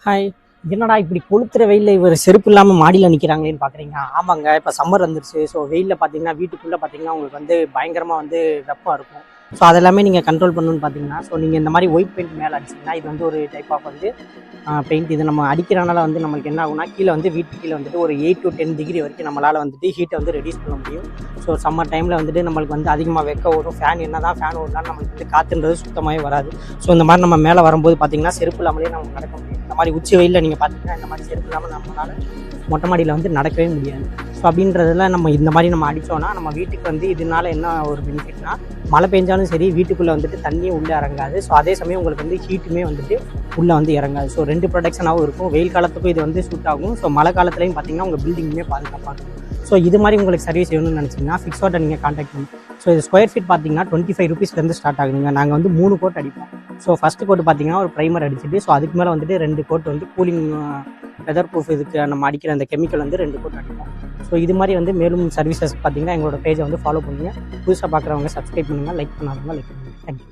Hi. என்னடா இப்படி கொளுத்துற வெயிலில் இவர் செருப்பு இல்லாமல் மாடியில் நிற்கிறாங்களேன்னு பார்க்குறீங்க. ஆமாங்க, இப்போ சம்மர் வந்துருச்சு. ஸோ வெயிலில் பார்த்தீங்கன்னா வீட்டுக்குள்ளே பார்த்தீங்கன்னா உங்களுக்கு வந்து பயங்கரமாக வந்து வெப்பம் இருக்கும். ஸோ அதெல்லாமே நீங்கள் கண்ட்ரோல் பண்ணணும்னு பார்த்தீங்கன்னா, ஸோ நீங்கள் இந்த மாதிரி ஒயிட் பெயிண்ட் மேலே அடிச்சிங்கன்னா இது வந்து ஒரு டைப் ஆஃப் வந்து பெயிண்ட். இது நம்ம அடிக்கிறனால வந்து நம்மளுக்கு என்ன ஆகுனா கீழே வந்து வீட்டு கீழே வந்துட்டு ஒரு 8 to 10 டிகிரி வரைக்கும் நம்மளால் வந்துட்டு ஹீட்டை வந்து ரெடியூஸ் பண்ண முடியும். ஸோ சம்மர் டைமில் வந்துட்டு நம்மளுக்கு வந்து அதிகமாக வெக்க வரும். ஃபேன் என்ன தான் ஃபேன் ஓடலாம் நம்மளுக்கு வந்து காற்றுன்றது சுத்தமாகவே வராது. ஸோ இந்த மாதிரி நம்ம மேலே வரும்போது பார்த்தீங்கன்னா செருப்பு இல்லாமலே நம்ம நடக்க முடியும். இந்த மாதிரி உச்சி வெயிலில் நீங்கள் பார்த்தீங்கன்னா இந்த மாதிரி செருப்பு இல்லாமல் நம்மளால் மொட்டை மாடியில் வந்து நடக்கவே முடியாது. ஸோ அப்படின்றதுல நம்ம இந்த மாதிரி நம்ம அடித்தோன்னா நம்ம வீட்டுக்கு வந்து இதனால என்ன ஒரு பெனிஃபிட்னா, மழை பெஞ்சாலும் சரி வீட்டுக்குள்ளே வந்துட்டு தண்ணியும் உள்ளே இறங்காது. ஸோ அதே சமயம் உங்களுக்கு வந்து ஹீட்டுமே வந்துட்டு உள்ளே வந்து இறங்காது. ஸோ 2 ப்ரொடெக்ஷனாகவும் இருக்கும். வெயில் காலத்துக்கும் இது வந்து சூட் ஆகும். ஸோ மழை காலத்துலையும் பார்த்தீங்கன்னா உங்கள் பில்டிங்குமே பாதுகாப்பாக இருக்கும். ஸோ இது மாதிரி உங்களுக்கு சர்வீஸ் வேணும்னு நினச்சிங்கன்னா ஃபிக்ஸோட நீங்கள் கான்டாக்ட் பண்ணுங்க. ஸோ இது ஸ்கொயர் ஃபீட் பார்த்தீங்கன்னா 25 rupeesலேருந்து ஸ்டார்ட் ஆகுதுங்க. நாங்கள் வந்து 3 கோட் அடிப்போம். ஸோ ஃபஸ்ட்டு கோட் பார்த்தீங்கன்னா ஒரு ப்ரைமர் அடிச்சுட்டு, ஸோ அதுக்கு மேலே வந்துட்டு 2 கோட் வந்து கூலிங் வெதர் ப்ரூஃப் இதுக்கு நம்ம அடிக்கிற அந்த கெமிக்கல் வந்து 2 கோட் அடிப்போம். ஸோ இது மாதிரி வந்து மேலும் சர்வீசஸ் பார்த்தீங்கன்னா எங்களோட பேஜை வந்து ஃபாலோ பண்ணுங்கள். புதுசாக பார்க்குறவங்க சப்ஸ்கிரைப் பண்ணுங்கள், லைக் பண்ணாதவங்க லைக் பண்ணுங்கள். தேங்க்யூ.